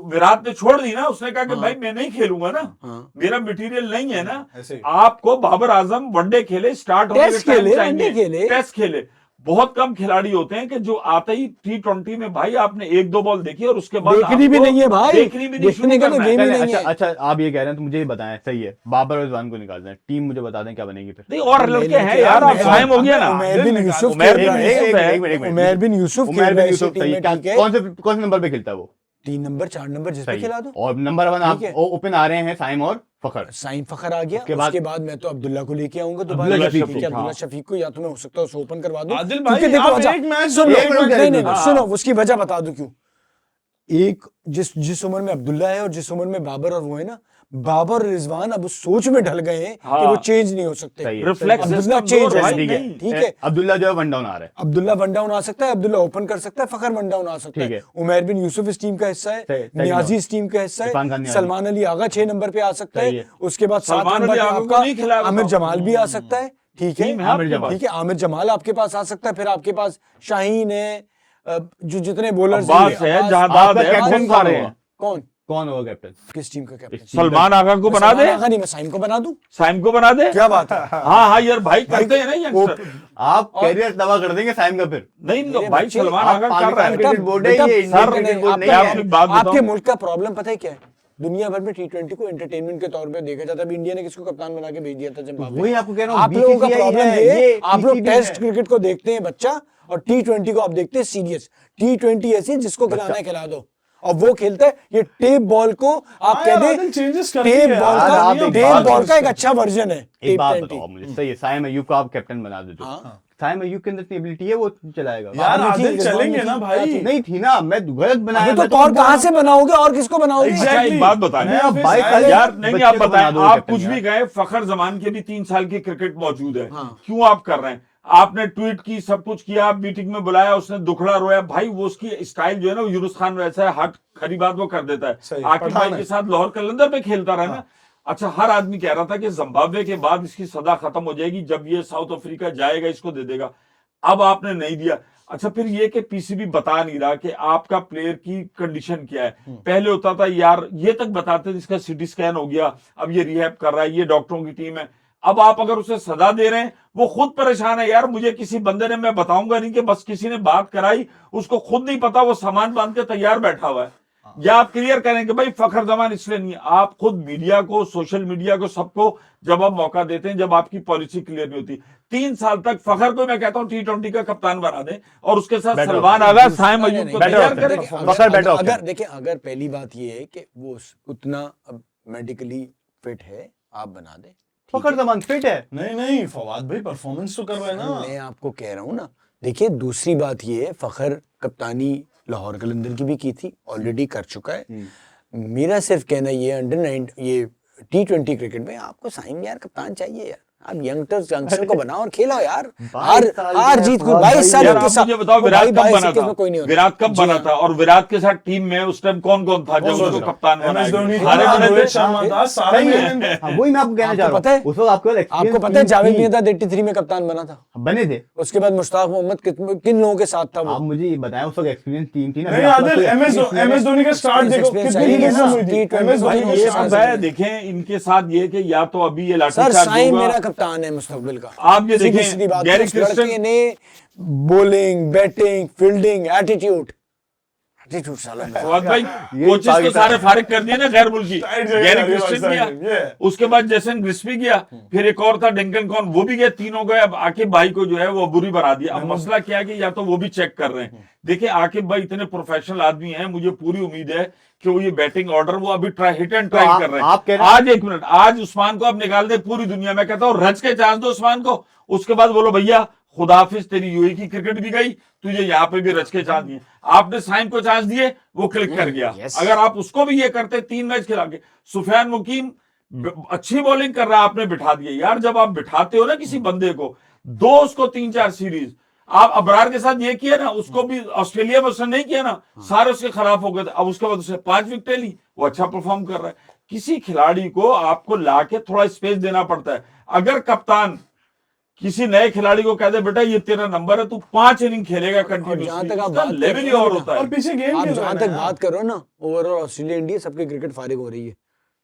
S1: विराट ने छोड़ दी ना, उसने कहा कि भाई मैं नहीं खेलूंगा ना,
S2: हाँ।
S1: मेरा मटीरियल नहीं है ना।
S4: ऐसे ही।
S1: आपको बाबर आजम वनडे खेले, स्टार्ट होने के
S2: टेस्ट
S1: टाइम
S2: खेले,
S1: चाहिए,
S2: वनडे खेले।
S1: टेस्ट खेले। बहुत कम खिलाड़ी होते हैं कि जो आते ही T20 में भाई आपने 1-2 बॉल देखी और उसके बाद
S2: देखनी भी
S1: आपको
S2: नहीं है भाई,
S1: देखनी भी नहीं,
S2: देखने
S1: शुरू
S2: का तो
S1: करना है।
S2: गेम ही
S3: पहले
S2: नहीं
S3: अच्छा
S2: है।
S3: अच्छा आप ये कह रहे हैं तो मुझे ये बताएं, सही है, बाबर और रिजवान को निकाल दें, टीम मुझे बता दें क्या बनेगी फिर।
S1: नहीं, और लड़के हैं यार, आप टाइम हो गया ना।
S2: उमैर बिन यूसुफ
S1: उमैर
S2: खेल
S1: बिन
S2: रहा है।
S1: यूसुफ है।
S3: एक मिनट।
S2: उमैर बिन यूसुफ
S3: उमैर
S2: खेल रहा
S3: बिन
S2: है इसी
S3: यूसुफ
S2: टीम
S3: सही
S2: में,
S3: है।
S2: ठीक है।
S3: कौन से नंबर पे खेलता है वो?
S2: 3 नंबर 4 नंबर जिस पे
S3: सही
S2: खिला
S3: है।
S2: दो।
S3: और नंबर 1 आप
S2: ठीक है।
S3: ओपन आ रहे हैं साइम और फखर।
S2: साइम फखर आ गया,
S3: उसके
S2: उसके
S3: बाद-
S2: बाद मैं तो अब्दुल्ला को लेके आऊंगा
S3: अब्दुल्ला
S2: दोबारा।
S3: शफीक
S2: ठीक है,
S3: को,
S2: अब्दुल्ला
S3: हाँ।
S2: शफीक को या तो मैं हो सकता है उसे ओपन करवा दूं।
S4: आदिल
S2: क्योंकि
S4: भाई,
S2: देखो
S4: आप
S2: वजह
S4: एक मैच
S2: सुनो,
S3: एक मिनट
S2: नहीं नहीं
S3: हाँ।
S2: सुनो, उसकी वजह बता दूं क्यों। एक जिस उम्र में अब्दुल्ला है और जिस उम्र में बाबर और वो है ना, बाबर और रिजवान अब उस सोच में ढल गए हैं कि वो चेंज नहीं हो सकते।
S3: सही है।
S1: रिफ्लेक्सेस
S2: अब्दुल्ला
S1: कमजोर
S2: चेंज हो
S1: भाई,
S2: सकते हैं,
S1: नहीं।
S2: ठीक है।
S3: अब्दुल्ला जो है 1 डाउन आ रहा है।
S2: अब्दुल्ला वन डाउन आ सकता है, अब्दुल्ला ओपन कर सकता है, फखर वन डाउन आ सकता
S3: ठीक
S2: है।
S3: है।
S2: उमैर बिन यूसुफ इस टीम का हिस्सा है,
S3: सही
S2: नियाजी
S3: डाउन।
S2: इस टीम का हिस्सा
S3: इरफान खान
S2: है,
S3: नियाजी।
S2: सलमान अली आगा 6 नंबर पे आ सकता
S3: सही
S2: है,
S3: है।
S2: उसके बाद 7
S1: सलमान
S2: नंबर
S1: अली
S2: पे
S1: आगा को
S2: आपका
S1: नहीं खिलाया,
S2: आमिर
S1: बताओ।
S2: जमाल भी आ सकता है, ठीक है।
S1: टीम है
S3: आमिर
S1: आपके
S3: जमाल।
S1: पास।
S2: ठीक है, आमिर जमाल आपके पास आ सकता है, फिर आपके पास शाहीन है, जो जितने बॉलर्स
S1: अब्बास है, जहादाद
S3: आपका
S1: है,
S3: कैप्टन
S1: बहुत
S3: कौन
S1: सारे
S3: होगा?
S1: हैं।
S2: कौन
S3: कौन होगा कैप्टन?
S2: किस टीम का कैप्टन?
S1: सलमान आगा को बना दे,
S2: नहीं, मैं साइम को बना दूं,
S1: साइम को बना दे।
S2: क्या बात है।
S1: हाँ हाँ यार भाई करते हैं ना यंगस्टर।
S3: आप कैरियर तबाह कर देंगे साइम का फिर।
S1: नहीं
S2: मेरे
S1: भाई
S2: बच्चे,
S1: सलमान
S3: आप
S1: आगा कर रहा
S3: पाकिस्तान
S1: है।
S3: क्रिकेट बोर्ड है,
S2: बेटा,
S3: ये इंडियन
S2: सर,
S3: क्रिकेट
S2: नहीं,
S3: बोर्ड
S2: आपका-
S3: नहीं
S1: मैं
S3: है।
S1: आपको एक बात
S2: आपके
S1: बताऊं।
S2: मुल्क का प्रॉब्लम पता है क्या है? दुनिया भर में T20 को एंटरटेनमेंट के तौर पे देखा जाता है। अभी इंडिया ने किसको कप्तान बना के भेज दिया था जिम्बाब्वे।
S3: वही आपको कह रहा हूँ,
S2: आप लोगों का
S3: BCCI
S2: प्रॉब्लम
S3: है,
S2: ये
S3: ये
S2: आप लोग
S3: PCB
S2: टेस्ट
S3: है।
S2: क्रिकेट को देखते हैं बच्चा, और T20 को आप देखते हैं सीरियस। T20 ऐसी है जिसको खिलाना है खिला दो, और वो खेलता है ये टेप बॉल को। आप
S4: हाँ
S2: कह
S4: यार,
S2: दें
S4: आदिल changes करती
S2: टेप
S4: है
S2: बॉल
S4: यार,
S2: का,
S3: आप एक
S2: टेप
S3: बात
S2: बॉल का एक अच्छा वर्जन है
S3: एक बात
S2: टेप
S3: बताओ
S2: 20।
S3: मुझे, सही है, साइम अयूब को आप कैप्टन बना दे तो साइम अयूब के अंदर इतनी एबिलिटी है, वो चलाएगा।
S4: यार
S2: नहीं थी,
S4: आदिल चलेंगे
S2: रिजवान
S4: ना
S2: नहीं
S4: भाई।
S2: थी।
S3: नहीं थी ना, मैं गलत बनाया।
S2: अबे तो
S3: मैं
S2: कौन कहाँ से बनाओगे और किसको बनाओगे?
S4: Exactly.
S1: अच्छा एक बात बताएं
S4: मैं
S3: आप
S4: फिर
S3: 22
S4: साइम-
S3: साल
S1: यार नहीं
S3: बच्चे
S1: आप
S3: को
S1: बताएं,
S3: बना दो
S1: आप
S3: कैप्टन
S1: कुछ
S3: यार।
S1: भी कहें, फखर जमान के भी 3 साल की क्रिकेट मौजूद है।
S2: हाँ।
S1: क्यों आप कर रहे हैं? आपने ट्वीट की, सब कुछ किया, मीटिंग में बुलाया, उसने दुखड़ा रोया। भाई वो उसकी स्टाइल जो है ना, वो यूनुस खान वैसा है, हट खरी बात वो कर देता
S4: सही,
S1: है। आकिब
S4: पठान
S1: भाई
S4: है।
S1: के साथ लाहौर कलंदर पे खेलता रहा ना। अच्छा, हर आदमी कह रहा था कि जिम्बाब्वे के बाद इसकी सदा खत्म हो जाएगी, जब ये साउथ अफ्रीका जाएगा इसको दे देगा। अब आपने नहीं दिया। अच्छा, फिर ये कि पीसीबी बता नहीं रहा कि आपका प्लेयर की कंडीशन क्या है। पहले होता था यार, ये तक बताते थे इसका सीटी स्कैन हो गया, अब ये रिहैब कर रहा है, ये डॉक्टरों की टीम है। अब आप अगर उसे सजा दे रहे हैं, वो खुद परेशान है यार। मुझे किसी बंदे ने, मैं बताऊंगा नहीं कि बस किसी ने बात कराई, उसको खुद नहीं पता, वो सामान बांध के तैयार बैठा हुआ है। या आप क्लियर करें कि भाई फखर जमान इसलिए नहीं है। आप खुद मीडिया को, सोशल मीडिया को, सबको जब आप मौका देते हैं, जब आपकी पॉलिसी क्लियर नहीं होती। 3 साल तक फखर को मैं कहता हूँ T20 का कप्तान बना दे, और उसके साथ
S3: Better
S1: सलमान
S3: option।
S1: आगा, साइम
S2: नहीं,
S1: अयूब
S2: नहीं,
S1: को
S3: better
S1: तैयार
S3: option।
S1: करें।
S2: देखिए,
S3: फखर better option।
S2: अगर देखिए, अगर पहली बात ये है कि वो उतना अब मेडिकली फिट है, आप बना दे।
S3: फखर जमान फिट है।
S4: नहीं फवाद भाई परफॉर्मेंस तो कर रहा है ना।
S2: मैं आपको कह रहा हूँ ना, देखिए दूसरी बात ये है, फखर कप्तानी लाहौर कलंदर की भी की थी, ऑलरेडी कर चुका है। मेरा सिर्फ कहना ये ये T20 क्रिकेट में आपको साइम यार कप्तान चाहिए यार। आप यंगस्टर को बनाओ और खेलो यार। हार जीत को 22 साल
S1: यार
S2: के
S1: आप
S2: साथ
S1: मुझे बताओ, विराट कब बना था?
S2: कोई नहीं होता।
S1: विराट कब
S2: जी
S1: बना
S2: हाँ।
S1: था? और विराट के साथ टीम में उस टाइम कौन कौन था जब
S4: कौन
S1: उसको
S4: था?
S1: कप्तान
S4: MS धोनी
S1: बनाया?
S4: था,
S1: सारे बने
S4: रोहित
S1: थे।
S4: शर्मा था, सारे
S3: सही
S4: मैंने-
S3: है। हाँ, वही मैं आपको कहना चाह
S2: आपको पता
S3: रहा
S2: है?
S3: हूँ, उस वक्त आपको
S2: आपको पता है जावेद मियां 83 में कप्तान बना था,
S3: बने थे।
S2: उसके बाद मुश्ताक मोहम्मद किन लोगों के साथ था वो?
S3: आप मुझे ये बताएं, उस वक्त एक्सपीरियंस टीम थी ना।
S4: नहीं
S3: अभी आपके
S4: आदिल,
S3: पास कोई experience
S4: MS धोनी का स्टार्ट देखो
S2: experience
S4: कितनी
S2: चाहिए
S4: लीगें
S2: ना।
S4: हुई थी।
S2: T20
S4: MS धोनी
S1: भाई
S4: का
S1: ये
S4: स्टार्ट
S1: सब है, देखें इनके साथ ये कि या तो अभी ये
S2: सर
S1: लाठीचार्ज
S2: साइम
S1: होगा।
S2: मेरा कप्तान है मुस्तकबिल का।
S1: आप ये
S2: सीधी
S1: देखें,
S2: सीधी बात है,
S1: गैरी
S2: उस लड़के
S1: क्रिस्टन
S2: ने बॉलिंग, बैटिंग, फील्डिंग, एटीट्यूड साला
S1: फवाद भाई
S3: ये
S1: कोचेस तो
S3: पाकिस्तान-
S1: सारे फारिग कर दिए ना गैर मुल्की।
S4: साइड जगह
S1: गैरी
S4: जा रही है,
S1: क्रिस्टन
S4: साइड
S1: गया,
S4: जगह, ये।
S1: उसके बाद जैसन ग्रिस्पी गया, फिर एक और था डंकन कौन, वो भी गया, तीनों गए। अब आकिब भाई को जो है वो बुरी बना दिया। अब मसला क्या है कि या तो वो भी चेक कर रहे हैं। देखिए आकिब भाई इतने प्रोफेशनल आदमी हैं, मुझे पूरी उम्मीद है कि वो ये बैटिंग ऑर्डर वो अभी हिट एंड ट्राई कर रहे
S3: आप कह
S1: हैं।
S3: रहे हैं-
S1: आज एक मिनट, आज उस्मान को अब निकाल दे पूरी दुनिया में, कहता हूँ रच के चांस दो उस्मान को, उसके बाद बोलो भैया खुदाफिज, तेरी यूएई की क्रिकेट भी गई, तुझे यहाँ पे भी रच के चांस दिए। आपने साइम को चांस दिए, वो क्लिक कर गया। अगर आप उसको भी ये करते, 3 मैच खिला के, सुफियान मुकीम अच्छी बॉलिंग कर रहा है, आपने बिठा दिया। यार जब आप बिठाते हो ना किसी बंदे को, दो उसको 3-4 सीरीज, आप अबरार के साथ ये किया ना, उसको भी ऑस्ट्रेलिया में उसने नहीं किया ना, सारे उसके खिलाफ हो गए थे। अब उसके बाद उसने 5 विकेटें ली, वो अच्छा परफॉर्म कर रहा है। किसी खिलाड़ी को आपको लाके थोड़ा स्पेस देना पड़ता है। अगर कप्तान किसी नए खिलाड़ी को कहते बेटा ये तेरा नंबर है, तू 5 इनिंग खेलेगा
S2: जहां तक आप
S1: कंटिन्यूअसली,
S2: बात
S1: लेवल ही
S2: कर रहे
S1: और
S2: हो
S1: होता है।
S4: और पीछे गेम
S2: आप
S4: क्यों
S2: जहां
S4: कर
S2: तक
S4: रहे हैं?
S2: बात करो ना, ओवरऑल ऑस्ट्रेलिया इंडिया सबकी क्रिकेट फारिग हो रही है,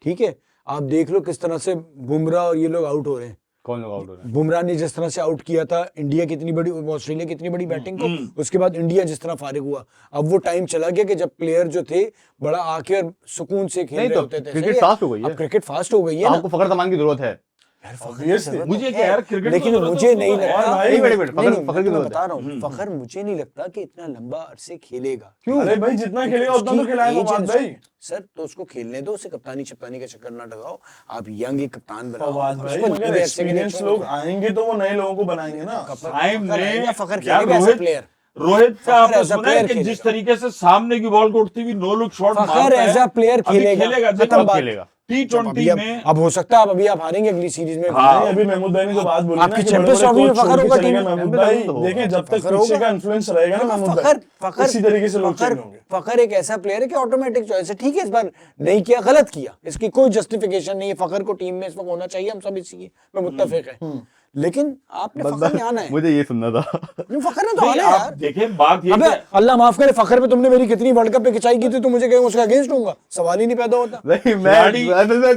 S2: ठीक है। आप देख लो किस तरह से बुमराह और ये लोग आउट हो रहे हैं।
S3: कौन लोग आउट हो रहे हैं?
S2: बुमराह ने जिस तरह से आउट किया था इंडिया की इतनी बड़ी, ऑस्ट्रेलिया की इतनी बड़ी बैटिंग को, उसके बाद इंडिया जिस तरह फारिग हुआ। अब वो टाइम चला गया कि जब प्लेयर जो थे बड़ा आके और सुकून से खेल
S3: नहीं
S2: रहे
S3: तो
S2: होते थे।
S3: क्रिकेट
S2: सही है?
S3: फास्ट हो गई है।
S2: अब क्रिकेट फास्ट हो गई है ना।
S3: आपको फखर जमान की जरूरत है।
S2: यार फखर की
S4: Obviously.
S2: जरूरत
S1: मुझे
S2: है,
S1: क्या यार, क्रिकेट में
S2: लेकिन
S1: जरूरत
S2: मुझे
S1: है
S2: नहीं
S1: उसको,
S2: लगता
S4: और भाई,
S3: नहीं,
S2: नहीं,
S3: फखर
S2: नहीं,
S3: की
S2: मैं
S3: जरूरत
S2: बता
S3: है।
S2: रहा हूँ फखर मुझे नहीं लगता कि इतना लंबा अरसे खेलेगा।
S4: अरे भाई जितना खेलेगा उतना तो
S2: उसकी
S4: खिलाएगा
S2: age
S4: फवाद
S2: है,
S4: भाई।
S2: सर तो उसको खेलने दो, उसे कप्तानी छप्तानी का चक्कर ना लगाओ, आप यंग एक कप्तान बनाओ,
S4: फवाद भाई
S2: उसको
S4: मगर
S2: नए अरसे के लिए
S4: एक्सपीरियंस
S2: छोड़
S4: लोग
S2: दो।
S4: आएंगे तो वो नए लोगों को बनाएंगे ना।
S1: टाइम
S2: फखर
S1: ने
S2: आएगा, फखर
S1: यार
S2: खेलेगा एज अ प्लेयर।
S1: रोहित का
S2: फखर
S1: आपने
S2: as a
S1: सुना है
S2: player
S1: कि जिस
S2: खेलेगा।
S1: तरीके से सामने की बॉल को उठती हुई नो लुक शॉट
S2: फखर
S1: मारता
S2: as
S1: है,
S2: a player
S1: अभी
S2: खेलेगा,
S1: देखो,
S2: खत्म बात।
S3: खेलेगा।
S1: T20 में
S2: अब हो सकता है अब हारेंगे अगली सीरीज में।
S1: हाँ।
S4: नहीं, अभी महमूद भाई ने जो बात बोली
S2: आपकी
S4: ना कि
S2: चैंपियंस
S4: बड़े-बड़े
S2: ट्रॉफी में
S4: कोच छोड़
S2: फखर
S4: के
S2: होगा
S4: चले गए
S2: टीम में।
S4: महमूद भाई,
S3: तो होगा।
S4: देखें जब तक
S2: फखर
S4: पीछे
S2: होगा।
S4: का इन्फ्लुएंस रहेगा ना महमूद भाई,
S2: फखर
S4: इसी तरीके से लोग चेंज होंगे।
S2: फखर एक ऐसा प्लेयर है कि ऑटोमेटिक चॉइस है। ठीक है इस बार नहीं किया, गलत किया, इसकी कोई जस्टिफिकेशन नहीं है। फखर को टीम में इस वक्त होना चाहिए, हम सब इसी में मुत्तफिक है, लेकिन आपने फखर में आना है।
S3: मुझे ये सुनना था।
S2: नहीं, फखर ने तो
S1: नहीं,
S2: आना है
S1: आप
S2: यार।
S1: देखें बात ये
S2: अबे
S1: है
S2: अल्लाह माफ करे, फखर पे तुमने मेरी कितनी वर्ल्ड कप पे खिंचाई की थी, तुम मुझे कहेंगे उसका अगेंस्ट होऊंगा, सवाल ही नहीं पैदा होता।
S3: नहीं
S1: खिलाड़ी-
S3: मैं असल में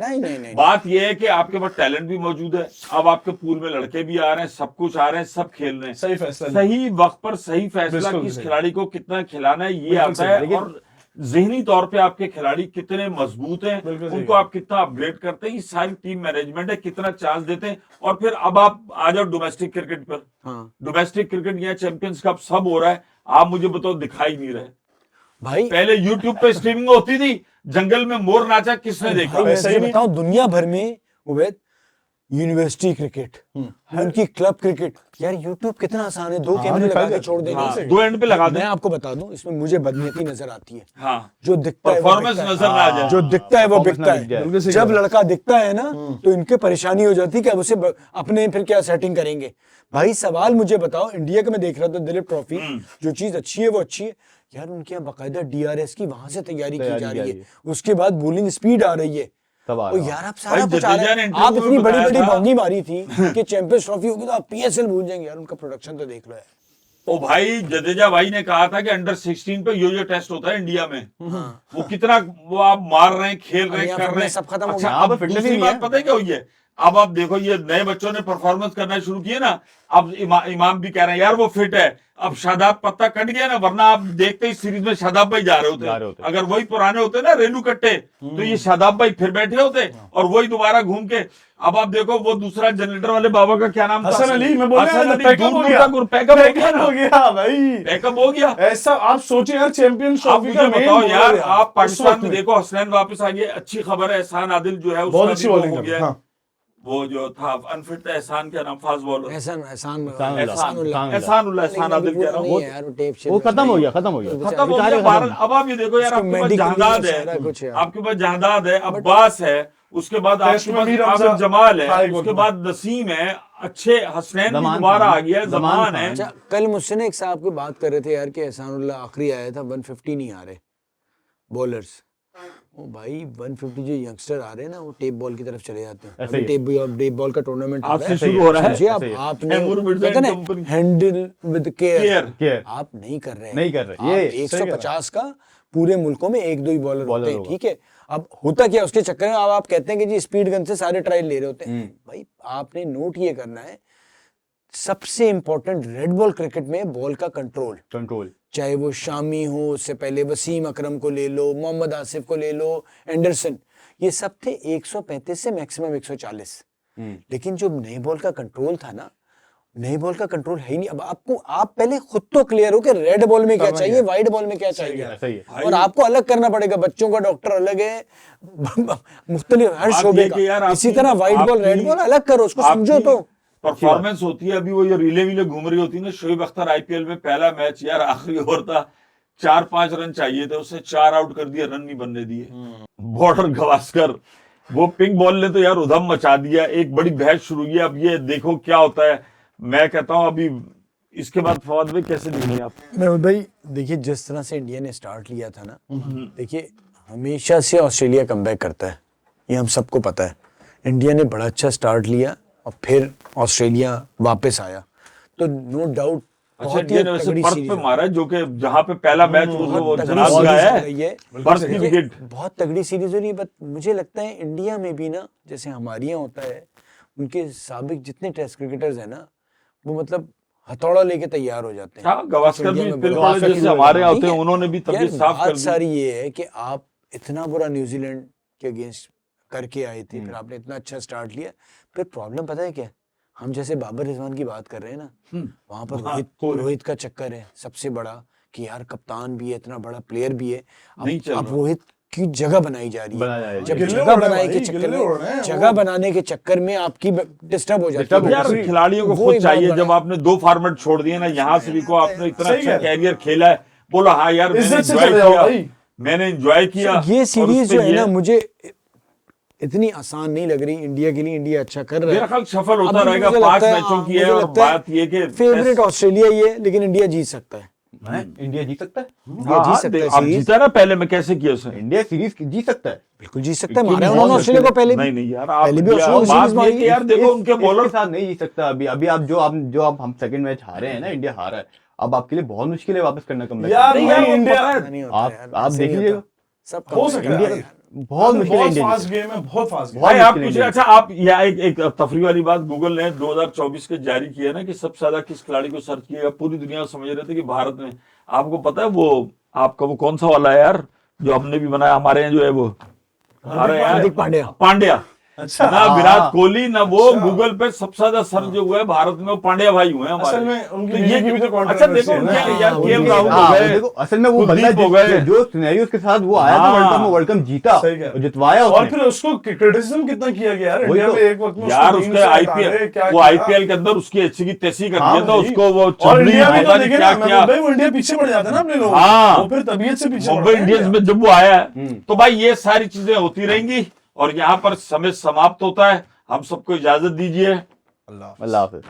S2: नहीं नहीं नहीं
S1: बात यह है कि आपके पास टैलेंट भी मौजूद है, अब आपके पूल में लड़के भी आ रहे हैं, सब कुछ आ रहे हैं, सब खेल रहे हैं,
S4: सही फैसला लिया।
S1: सही वक्त पर सही फैसला
S4: बिल्कुल
S1: किस
S4: सही।
S1: खिलाड़ी को कितना खिलाना है ये
S4: बिल्कुल
S1: आता
S4: सही,
S1: है,
S3: लेकिन-
S1: और जहनी तौर पे आपके खिलाड़ी कितने मजबूत हैं,
S4: बिल्कुल सही
S1: उनको आप कितना अपग्रेड करते हैं, ये सारी टीम मैनेजमेंट है, कितना चांस देते हैं। और फिर अब आप आ जाओ डोमेस्टिक क्रिकेट पर।
S2: हाँ
S1: डोमेस्टिक क्रिकेट यहाँ चैंपियंस कप सब हो रहा है, आप मुझे बताओ दिखाई नहीं रहे।
S2: भाई
S1: पहले यूट्यूब पे स्ट्रीमिंग होती थी, जंगल में मोर नाचा किसने देखा?
S2: भाई मैं
S4: वैसा ही
S2: तुझे
S4: नहीं।
S2: बताऊं, दुनिया भर में उवैद यूनिवर्सिटी क्रिकेट, उनकी क्लब क्रिकेट, यार यूट्यूब कितना आसान है, दो कैमरे
S4: दिखाई
S2: लगा के
S4: दे-
S2: छोड़ देना।
S1: हाँ, दो एंड पे लगा
S2: मैं
S1: दें।
S2: आपको बता दूं, इसमें मुझे बदनीयती नजर आती है।
S1: हाँ,
S2: जो दिखता है वो
S1: परफॉर्मेंस
S2: बिकता है।
S1: नजर ना आ जाए।
S2: जो दिखता है वो
S3: performance
S2: बिकता
S3: ना बिक जाए।
S4: बिल्कुल
S2: है।
S4: सही
S2: जब
S4: कह रहा
S2: लड़का दिखता है ना तो इनके परेशानी हो जाती है कि अब उसे अपने फिर क्या सेटिंग करेंगे। भाई सवाल मुझे बताओ, इंडिया का मैं देख रहा था दिलीप ट्रॉफी, जो चीज अच्छी है वो अच्छी है यार, उनके यहाँ बाकायदा DRS की वहां से तैयारी की जा रही है, उसके बाद बॉलिंग स्पीड आ रही है।
S3: सब आ
S2: और
S3: रहा है।
S2: यार आप सारा
S1: भाई
S2: कुछ आ रहा
S1: जडेजा ने
S2: है,
S1: इंटरव्यू
S2: आप
S1: में
S2: इतनी बड़ी
S1: बताया
S2: बड़ी
S1: था-
S2: बांगी मारी थी कि चैंपियंस ट्रॉफी होगी तो आप PSL भूल जाएंगे। यार उनका प्रोडक्शन तो देख लो यार।
S1: ओ भाई, जडेजा भाई ने कहा था कि अंडर 16 पे यो टेस्ट होता है इंडिया में, वो कितना वो आप मार रहे हैं, खेल रहे हैं,
S2: यहाँ
S1: कर
S2: पर
S1: रहे हैं,
S2: सब खत्म हो
S1: अच्छा,
S2: गया।
S1: अब
S3: अब fitness ही
S1: दूसरी
S3: नहीं
S1: बात
S3: है।
S1: पता है क्या हुई है? अब आप देखो ये नए बच्चों ने परफॉर्मेंस करना शुरू किए ना, अब इमाम भी कह रहे हैं यार वो फिट है। अब शादाब पत्ता कट गया ना, वरना आप देखते ही सीरीज में शादाब भाई जा रहे
S3: जा रहे
S1: होते,
S3: होते।
S1: अगर वही पुराने होते ना रेनू कट्टे, तो ये शादाब भाई फिर बैठे होते और वही दोबारा घूम के। अब आप देखो वो दूसरा जनरेटर वाले बाबा का क्या नाम था?
S4: हसन अली, मैं बोल रहा
S1: हसन
S4: हूं,
S1: अली,
S4: पैकअप हो
S1: दूर
S4: गया।
S1: दूर तक पैकअप हो गया ना,
S4: हो गया भाई,
S1: पैकअप हो गया।
S4: ऐसा आप सोचिए यार, चैंपियंस
S1: आप
S4: ट्रॉफी
S1: मुझे
S4: का मेन
S1: बताओ यार,
S4: बॉलर
S1: आप
S4: उस
S1: पाकिस्तान
S4: वक्त
S1: में
S4: में।
S1: देखो, हसनैन वापस आ गए, अच्छी खबर है। एहसान आदिल जो है
S4: बहुत
S1: उसका
S4: अच्छी
S1: भी वो
S4: बॉलिंग
S1: हो
S4: कर
S1: गया है।
S4: हाँ।
S1: वो जो था अनफिट था, एहसान क्या नाम, फास्ट बॉलर,
S2: एहसान एहसान
S3: एहसानुल्लाह।
S1: एहसानुल्लाह, एहसान आदिल कह रहा हूँ,
S2: नहीं है यार, वो टेप
S3: वो खत्म हो गया, खत्म हो गया।
S1: खत्म हो गया भारत। अब आप ये देखो यार,
S2: उसको
S1: आपके पास
S2: medically
S1: जहादाद
S2: सारा
S1: है,
S2: कुछ है।
S1: आपके पास जहादाद है, अब्बास है, उसके बाद
S4: टेस्ट
S1: आपके
S4: में
S1: पास
S4: मीर
S1: आबिद
S4: हमजा
S1: जमाल
S4: था
S1: है,
S4: एक
S1: उसके
S4: वक्त
S1: बाद नसीम है, अच्छे हसनैन भी
S3: जमान
S1: दोबारा
S3: खान,
S1: आ गया है,
S3: जमान
S1: जमान है।
S3: खान।
S2: अच्छा, कल मुझसे ना एक साहब की बात कर रहे थे यार कि एहसानुल्लाह आखिरी आया था, 150 नहीं आ रहे बॉलर्स। ओ भाई 150 जो यंगस्टर आ रहे हैं ना, वो टेप बॉल की तरफ चले जाते हैं।
S3: ऐसे
S2: अभी
S3: ही
S2: टेप बॉल का टूर्नामेंट
S1: आपसे शुरू हो रहा है।
S2: समझिए आप,
S3: ऐसे ही है।
S2: आपने
S1: तैमूर मिर्जा
S2: कहते हैं
S1: एंड
S2: ना,
S1: company.
S2: Handle with care,
S3: care.
S2: आप नहीं कर रहे हैं।
S3: नहीं कर रहे।
S2: आप
S3: ये
S2: 150 का पूरे मुल्कों में एक दो ही बॉलर
S3: बॉलर
S2: होते हैं,
S3: होगा।
S2: ठीक है। अब होता क्या उसके चक्कर में, अब आप कहते हैं कि जी स्पीड गन से सारे ट्रायल ले रहे होते हैं। भाई आपने नोट ये करना है, सबसे इंपॉर्टेंट रेड बॉल क्रिकेट में बॉल का कंट्रोल, चाहे वो शामी हो, उससे पहले वसीम अकरम को ले लो, मोहम्मद आसिफ को ले लो, एंडरसन, ये सब थे 135 से मैक्सिमम 140। लेकिन जो नई बॉल का कंट्रोल था ना, नई बॉल का कंट्रोल है ही नहीं। अब आपको, आप पहले खुद तो क्लियर हो कि रेड बॉल में क्या चाहिए, वाइड बॉल में क्या चाहिए,
S3: सही है।
S2: और आपको अलग करना पड़ेगा। बच्चों का डॉक्टर अलग है, मुख्तलिफ हर
S1: बात
S2: शोबे
S1: ये कि यार
S2: का। इसी
S1: आपकी-
S2: तरह वाइड बॉल
S1: आपकी-
S2: रेड बॉल अलग करो, उसको समझो तो।
S1: परफॉर्मेंस होती है अभी वो ये रीले वीले घूम रही होती है ना। शोएब अख्तर IPL में पहला मैच यार आखिरी ओवर था, 4-5 रन चाहिए थे, उसने 4 आउट कर दिए, रन नहीं बनने दिए। बॉर्डर गवास्कर, वो पिंक बॉल ने तो यार उधम मचा दिया, एक बड़ी बहस शुरू हुई। अब ये देखो क्या होता है। मैं कहता हूं अभी इसके बाद फवाद भाई कैसे देखेंगे आप?
S2: महमूद भाई देखिए, जिस तरह से इंडिया ने स्टार्ट लिया था ना, देखिए हमेशा से ऑस्ट्रेलिया कमबैक करता है, ये हम सबको पता है। इंडिया ने बड़ा अच्छा स्टार्ट लिया और फिर ऑस्ट्रेलिया वापस आया, तो नो डाउट
S1: अच्छा, इंडिया ने वैसे पर्थ पे मारा है, जो कि जहां पे पहला मैच वो
S2: तगड़ी
S1: जनाब
S2: सीरीज
S1: का
S2: हो
S1: है,
S2: रही है।
S1: पर्थ की विकेट।
S2: बहुत तगड़ी सीरीज हो रही है। बट मुझे लगता है इंडिया में भी ना, जैसे हमारे यहाँ होता है, उनके साबिक जितने टेस्ट क्रिकेटर्स हैं ना, वो मतलब हथौड़ा लेके तैयार हो जाते हैं।
S1: हाँ, गवास्कर
S2: इंडिया
S1: भी
S2: में
S1: बिल्कुल
S2: गवास्कर
S1: जैसे
S2: की
S1: हमारे
S2: ठीक
S1: यहाँ होते
S2: है।
S1: हैं, उन्होंने भी तबीयत
S2: यार,
S1: साफ कर
S2: बात
S1: दी।
S2: सारी ये है कि आप इतना बुरा न्यूजीलैंड के अगेंस्ट करके आए थे, फिर आपने इतना अच्छा स्टार्ट लिया। फिर प्रॉब्लम पता है क्या है? हम जैसे बाबर रिजवान की बात कर रहे हैं ना, वहां पर रोहित का चक्कर है सबसे बड़ा, कि यार कप्तान भी है, इतना बड़ा प्लेयर भी है,
S1: नहीं चल
S2: अब
S1: रहा।
S2: रोहित की जगह बनाई जा रही
S3: बनाया जा
S2: है।
S3: रही
S2: जब
S3: है।
S2: जगह बनाने के चक्कर में, जगह बनाने के चक्कर में आपकी डिस्टर्ब हो जाती है।
S1: यार खिलाड़ियों को
S2: वो
S1: खुद
S2: एक बहुत
S1: चाहिए,
S2: बड़ा
S1: जब आपने 2 फॉर्मेट छोड़ दिए ना, यहाँ से भी को आपने इतना
S4: सही
S1: अच्छा
S4: कह रहे हो।
S1: कैरियर खेला है, बोलो हाँ यार मैंने
S4: इज्जत से
S1: एंजॉय
S4: चले जाओ
S1: किया,
S4: भाई।
S1: मैंने एंजॉय किया।
S2: ये
S1: और
S2: सीरीज
S1: उसपे
S2: जो है
S1: ये-
S2: ना, मुझे इतनी आसान नहीं लग रही इंडिया के लिए। इंडिया अच्छा कर रहा
S1: मेरा
S2: है,
S1: ख्याल सफल होता
S2: अभी
S1: रहेगा,
S2: मुझे
S1: 5
S2: लगता है,
S1: मैचों की
S2: मुझे
S1: है, और
S2: लगता है
S1: बात ये कि
S2: फेवरेट ऑस्ट्रेलिया ही है, लेकिन इंडिया जीत सकता है।
S3: इंडिया जीत सकता है,
S2: इंडिया जीत सकता है
S1: आप
S2: सीरीज,
S1: जीता ना पहले में, कैसे किया उसने?
S3: इंडिया सीरीज जीत सकता है।
S2: बिल्कुल जीत सकता है।
S1: क्यों
S2: मारा है
S1: नहीं?
S2: उन्होंने ऑस्ट्रेलिया को पहले भी।
S1: नहीं यार, आप
S2: पहले भी
S1: यार,
S2: ऑस्ट्रेलिया को
S1: बात
S2: सीरीज
S1: ये
S2: मारी
S1: कि यार देखो उनके बॉलर
S3: के साथ नहीं जीत सकता। अभी अभी आप जो हम सेकंड मैच हारे हैं ना, इंडिया हारा है, अब आपके लिए बहुत मुश्किल है वापस करना कमबैक।
S4: यार
S1: नहीं यार,
S4: भाई
S1: वो
S4: इंडिया
S1: पता है,
S2: नहीं होता
S3: आप
S2: यार,
S3: आप
S2: ऐसे
S3: देख
S2: नहीं
S3: लीजिएगा,
S2: होता। सब
S4: हो सकता है
S3: इंडिया बहुत मुश्किल है
S4: बहुत
S3: इंडिया
S4: फास्ट
S3: जीत।
S4: गेम है, बहुत फास्ट गेम।
S1: भाई
S3: बहुत
S1: आप
S3: मुश्किल
S1: पूछे,
S3: है
S1: अच्छा आप यहाँ एक तफरी वाली बात, गूगल ने 2024 के जारी किया ना कि सबसे ज्यादा किस खिलाड़ी को सर्च किया, पूरी दुनिया समझ रहे थे कि भारत में। आपको पता है वो आपका वो कौन सा वाला है यार, जो हमने भी बनाया हमारे यहाँ जो है वो, अरे यार
S2: हार्दिक पांड्या।
S1: पांड्या,
S4: अच्छा।
S1: ना विराट कोहली ना वो,
S4: अच्छा।
S1: गूगल पे सबसे ज्यादा सर्च जो हुआ है भारत में, वो पांड्या भाई हुए हैं हमारे।
S4: असल में उनकी
S1: तो
S4: बीवी की भी तो
S1: अच्छा देखो
S4: controversy है ना।
S1: यार, केएल राहुल हो
S3: हाँ,
S1: गए,
S3: देखो असल में वो
S1: कुलदीप
S3: बंदा
S1: हो गए।
S3: जो सिनेरियोस के साथ वो आया था
S1: हाँ।
S3: वर्ल्ड कप में, वर्ल्ड कप जीता
S4: सही कह रहे
S3: और
S4: हो।
S3: जितवाया
S4: और
S3: उसने।
S4: फिर उसको क्रिटिसिज्म कितना किया गया यार,
S3: वही
S4: इंडिया
S3: तो।
S4: में एक वक्त में
S1: यार
S4: उसको टीम
S1: उसके
S4: से हटा
S1: आईपीएल,
S4: रहे, क्या
S1: वो
S4: किया।
S1: आईपीएल के अंदर उसकी ऐसी की तैसी कर
S4: हाँ
S1: दिया था
S4: भाई।
S1: उसको, वो
S4: और
S1: चमड़ी
S4: इंडिया भी तो
S1: पता
S4: देखे
S1: नहीं
S4: ना,
S1: क्या किया।
S4: मुंबई वो इंडिया पीछे पड़ जाता है ना अपने लोग,
S1: हाँ।
S4: वो फिर तबीयत से पीछे
S1: मुंबई
S4: पड़
S1: इंडियंस में जब वो आया है, तो भाई ये सारी चीजें होती रहेंगी। और यहाँ पर समय समाप्त होता है, हम सबको इजाजत दीजिए।
S3: अल्लाह हाफिज।